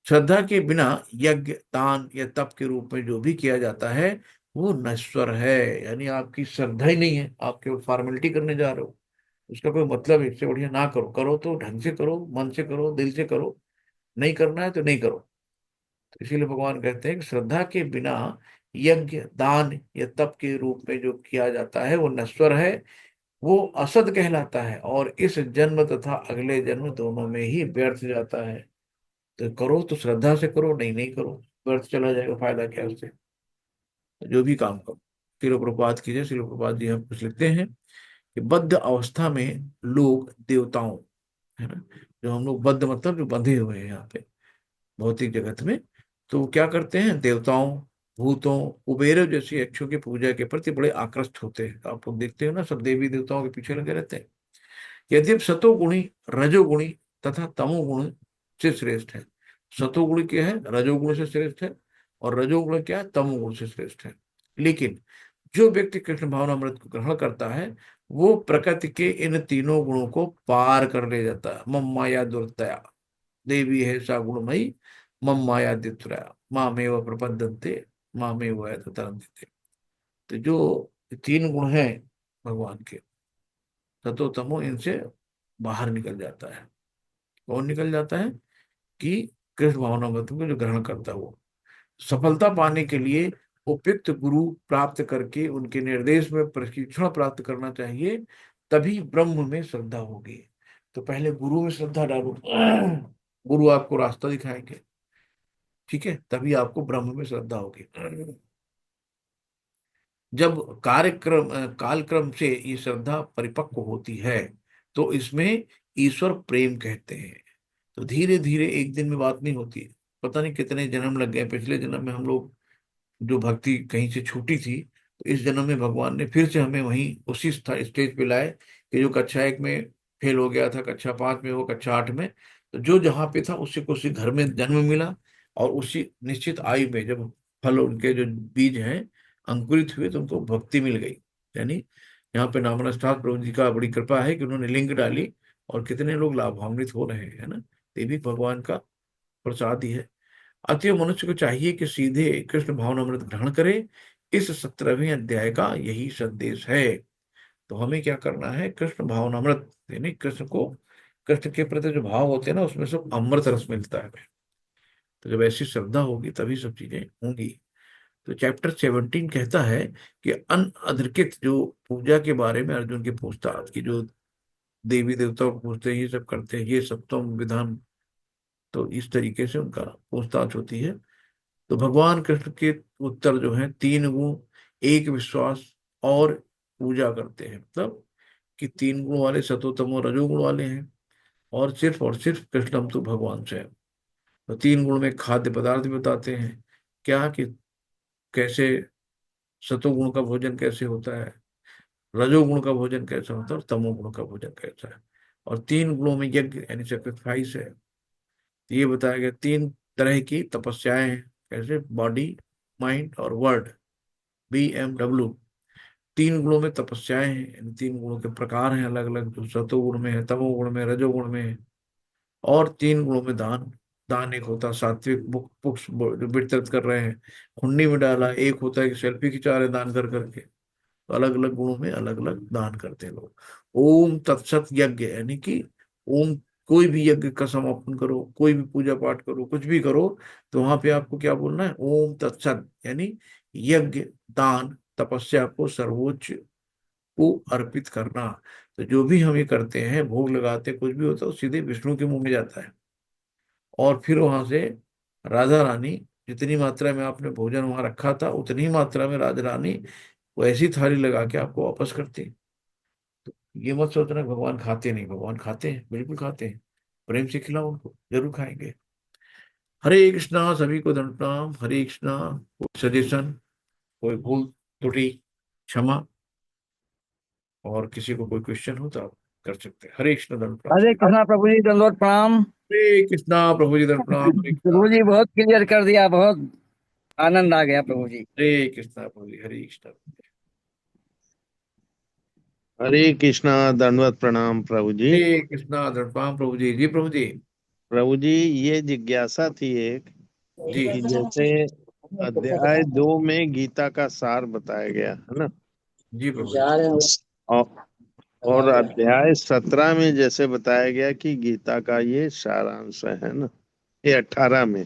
श्रद्धा के बिना यज्ञ दान या तप के रूप में जो भी किया जाता है वो नश्वर है। यानी आपकी श्रद्धा ही नहीं है, आप केवल फॉर्मेलिटी करने जा रहे हो, उसका कोई मतलब है। इससे बढ़िया ना करो, करो तो ढंग से करो, मन से करो, दिल से करो, नहीं करना है तो नहीं करो। तो इसीलिए भगवान कहते हैं कि श्रद्धा के बिना यज्ञ दान या तप के रूप में जो किया जाता है वो नश्वर है, वो असद कहलाता है और इस जन्म तथा अगले जन्म दोनों में ही व्यर्थ जाता है। तो करो तो श्रद्धा से करो, नहीं नहीं करो, व्यर्थ चला जाएगा, फायदा क्या है उससे। जो भी काम करो, शिल प्रभुपाद कीजिए। शिल प्रभुपाद जी हम कुछ लिखते हैं कि बद्ध अवस्था में लोग देवताओं, है ना, जो हम लोग बद्ध मतलब जो बंधे हुए हैं यहाँ पे भौतिक जगत में, तो वो क्या करते हैं, देवताओं, भूतों, कुबेर जैसी यक्षों की पूजा के प्रति बड़े आकृष्ट होते हैं। आप लोग देखते हो ना, सब देवी देवताओं के पीछे लगे रहते हैं। यद्यप सतोगुणी, रजोगुणी तथा तमोगुण से श्रेष्ठ है। सतोगुण क्या है, रजोगुण से श्रेष्ठ है, और रजोगुण क्या है, तमोगुण से श्रेष्ठ है। लेकिन जो व्यक्ति कृष्ण भावनामृत को ग्रहण करता है वो प्रकृति के इन तीनों गुणों को पार कर ले जाता है। मम माया दुर्तया देवी है सा गुणमयी, मम माया दित्रया मामेव प्रपद्यन्ते मामेव तरन्ते। तो जो तीन गुण हैं भगवान के, सतो तमो, इनसे बाहर निकल जाता है। कौन निकल जाता है, कि कृष्ण भावनामृत को जो ग्रहण करता है वो। सफलता पाने के लिए उपयुक्त गुरु प्राप्त करके उनके निर्देश में प्रशिक्षण प्राप्त करना चाहिए, तभी ब्रह्म में श्रद्धा होगी। तो पहले गुरु में श्रद्धा डालो, गुरु आपको रास्ता दिखाएंगे, ठीक है, तभी आपको ब्रह्म में श्रद्धा होगी। जब कार्यक्रम कालक्रम से ये श्रद्धा परिपक्व होती है तो इसमें ईश्वर प्रेम कहते हैं। तो धीरे धीरे एक दिन में बात नहीं होती, पता नहीं कितने जन्म लग गए। पिछले जन्म में हम लोग जो भक्ति कहीं से छूटी थी, तो इस जन्म में भगवान ने फिर से हमें वहीं उसी स्टेज पे लाए कि जो कक्षा 1 में फेल हो गया था, कक्षा 5 में, वो कक्षा 8 में। तो जो जहाँ पे था उससे को उसी घर में जन्म मिला, और उसी निश्चित आयु में जब फल उनके जो बीज हैं अंकुरित हुए तो उनको भक्ति मिल गई। यानी यहाँ पे नामनस्ताद प्रभु जी का बड़ी कृपा है कि उन्होंने लिंक डाली, और कितने लोग लाभान्वित हो रहे हैं, है ना। ये भी भगवान का प्रसाद ही है। अतएव मनुष्य को चाहिए कि सीधे कृष्ण भावनामृत ग्रहण करे। इस 17वें अध्याय का यही संदेश है। तो हमें क्या करना है, कृष्ण भावनामृत यानी कृष्ण को, कृष्ण के प्रति जो भाव होते हैं ना उसमें सब अमृत रस मिलता है। तो जब ऐसी श्रद्धा होगी तभी सब चीजें होंगी। तो चैप्टर 17 कहता है कि अनअधिकृत जो पूजा के बारे में अर्जुन की पूछताछ की, जो देवी देवताओं को पूछते हैं, ये सब करते हैं, ये सब तो विधान, तो इस तरीके से उनका पूछताछ होती है। तो भगवान कृष्ण के उत्तर जो है, 3 गुण, एक विश्वास और पूजा करते हैं। मतलब कि 3 गुण वाले सतोतमो रजोगुण वाले हैं, और सिर्फ कृष्णम तो भगवान से है। तो 3 गुण में खाद्य पदार्थ भी बताते हैं, क्या कि कैसे सतोगुण का भोजन कैसे होता है, रजोगुण का भोजन कैसा होता है, और तमोगुण का भोजन कैसा है। और 3 गुणों में यज्ञ यानी सेक्रीफाइस है। तो ये बताया गया 3 तरह की तपस्याएं हैं, कैसे, बॉडी, माइंड और वर्ड, BMW। 3 गुणों में तपस्याएं हैं, इन 3 गुणों के प्रकार हैं अलग अलग, जो सतोगुण में है, तमोगुण में, रजोगुण में है। और 3 गुणों में दान, दान एक होता है सात्विक, बुक बुक्स जो वितरित कर रहे हैं, हुंडी में डाला। एक होता है कि सेल्फी खिंचा रहे दान कर करके। तो अलग अलग गुणों में अलग अलग दान करते हैं लोग। ओम तत्सत यज्ञ यानी कि ओम, कोई भी यज्ञ का समापन करो, कोई भी पूजा पाठ करो, कुछ भी करो, तो वहां पे आपको क्या बोलना है, ओम तत्सत, यानी यज्ञ दान तपस्या को सर्वोच्च को अर्पित करना। तो जो भी हम ये करते हैं, भोग लगाते हैं, कुछ भी होता है, वो सीधे विष्णु के मुंह में जाता है। और फिर वहां से राधा रानी, जितनी मात्रा में आपने भोजन वहां रखा था उतनी ही मात्रा में राधा रानी वो ऐसी थाली लगा के आपको वापस करती। तो ये मत सोचना कि भगवान खाते नहीं, भगवान खाते हैं, बिल्कुल खाते हैं। प्रेम से खिलाओ उनको, जरूर खाएंगे। हरे कृष्णा, सभी को दंड प्रणाम। हरे कृष्णा। कोई सजेशन, कोई भूल त्रुटि क्षमा, और किसी को कोई क्वेश्चन हो तो आप कर सकते हैं। हरे कृष्ण, दंड हरे प्रणाम। कृष्णा प्रभु जी, दंडवत प्रणाम। हरे कृष्णा प्रभु जी, दंड प्रणाम। हरे कृष्णा। प्रभु जी बहुत क्लियर कर दिया, बहुत आनंद आ गया प्रभु जी। हरे कृष्णा प्रभु जी, हरे कृष्णा। हरे कृष्णा। दंडवत प्रणाम प्रभु जी। हरे कृष्णा दंडपाम प्रभु जी, जी प्रभु जी। प्रभु जी, ये जिज्ञासा थी एक, जी कि जैसे अध्याय 2 में गीता का सार बताया गया है ना, जी प्रभु जी। और और अध्याय 17 में जैसे बताया गया कि गीता का ये सारांश है ना। ये 18 में,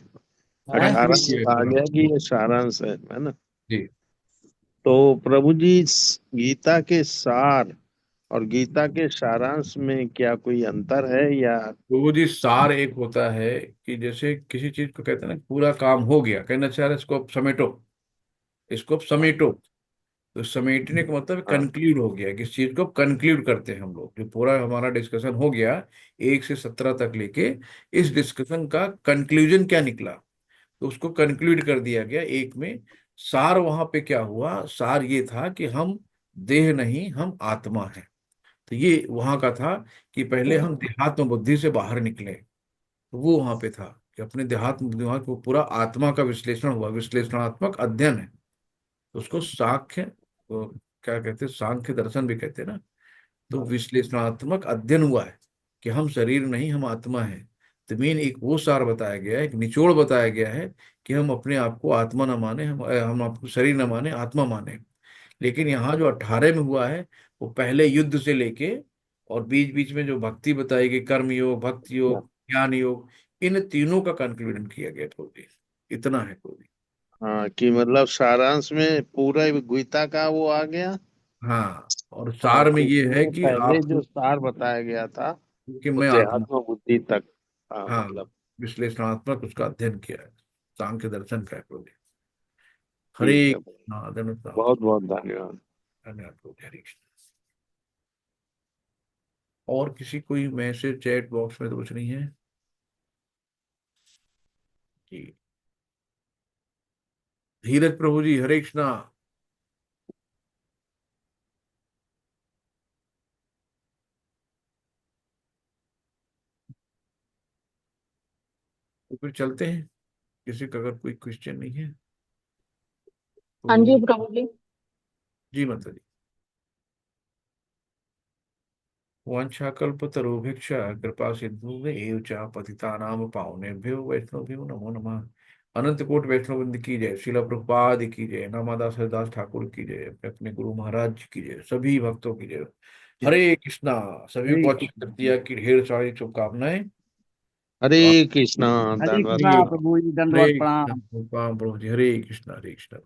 18 कंक्लूड में किया कहा पूरा। गया कि ये सारांश है ना। जी तो प्रभु जी, गीता के सार और गीता के सारांश में क्या कोई अंतर है या? प्रभु जी, सार एक होता है कि जैसे किसी चीज को कहते हैं ना, पूरा काम हो गया, कहना चाह रहे इसको अब समेटो, इसको अब समेटो। तो समेटने का मतलब हाँ कंक्लूड हो गया, किस चीज को कंक्लूड करते हैं हम लोग, जो पूरा हमारा डिस्कशन हो गया 1 से 17 तक लेके, इस डिस्कशन का कंक्लूजन क्या निकला, तो उसको कंक्लूड कर दिया गया एक में। सार वहां पे क्या हुआ, सार ये था कि हम देह नहीं, हम आत्मा है। तो ये वहां का था कि पहले हम देहात्म बुद्धि से बाहर निकले। तो वो वहां पे था कि अपने देहात्म दिमाग को पूरा आत्मा का विश्लेषण हुआ, विश्लेषणात्मक अध्ययन है। तो उसको साख्य, तो क्या कहते हैं, सांख्य दर्शन भी कहते हैं ना। तो विश्लेषणात्मक अध्ययन हुआ है कि हम शरीर नहीं, हम आत्मा है। तो मेन एक वो सार बताया गया है, एक निचोड़ बताया गया है कि हम अपने आप को आत्मा न माने, हम आपको शरीर न माने, आत्मा माने। लेकिन यहाँ जो 18 में हुआ है, वो पहले युद्ध से लेके और बीच बीच में जो भक्ति बताई गई, कर्म योग, भक्ति योग, ज्ञान योग, इन तीनों का कंक्लूजन किया गया थोड़ी। इतना है थोड़ी। हाँ, कि मतलब सारांश में पूरा गीता का वो आ गया। हाँ, और और सार में ये है इसमें कि पहले जो आपको, सार बताया गया था कि वो मैं आत्मा। देहात्म बुद्धि तक। हाँ हाँ, मतलब। विश्लेषणात्मक उसका अध्ययन किया है, सांख्य दर्शन का है थोड़ी। हरे ठीक है। कृष्णा, धन्यवाद। बहुत बहुत धन्यवाद। धन्यवाद प्रभु, हरे कृष्ण। और किसी कोई मैसेज चैट बॉक्स में तो कुछ नहीं है जी। धीरज प्रभु जी, हरे कृष्णा। तो फिर चलते हैं, किसी का अगर कोई क्वेश्चन नहीं है हाँ जी तो। प्रभु जी। जी माता जी। वाञ्छाकल्पतरुभ्यश्च कृपा सिंधु एव च पतितानां पावनेभ्यो वैष्णवेभ्यो नमो नमः। अनंत कोट वैष्णव वृंद की जय, शिला प्रभुपाद की जय, नामादास हरिदास ठाकुर की जय, अपने गुरु महाराज जी की जय, सभी भक्तों की जय। हरे कृष्णा। सभी हरे को अक्षय कृष्ण। तृतीया की ढेर सारी शुभकामनाएं। हरे तो आप कृष्णा। हरे धन्यवाद कृष्णा हरे प्रणाम। प्रभु जी, हरे दंडवत कृष्णा प्रणाम। प्रभु जी, हरे कृष्णा, हरे कृष्णा।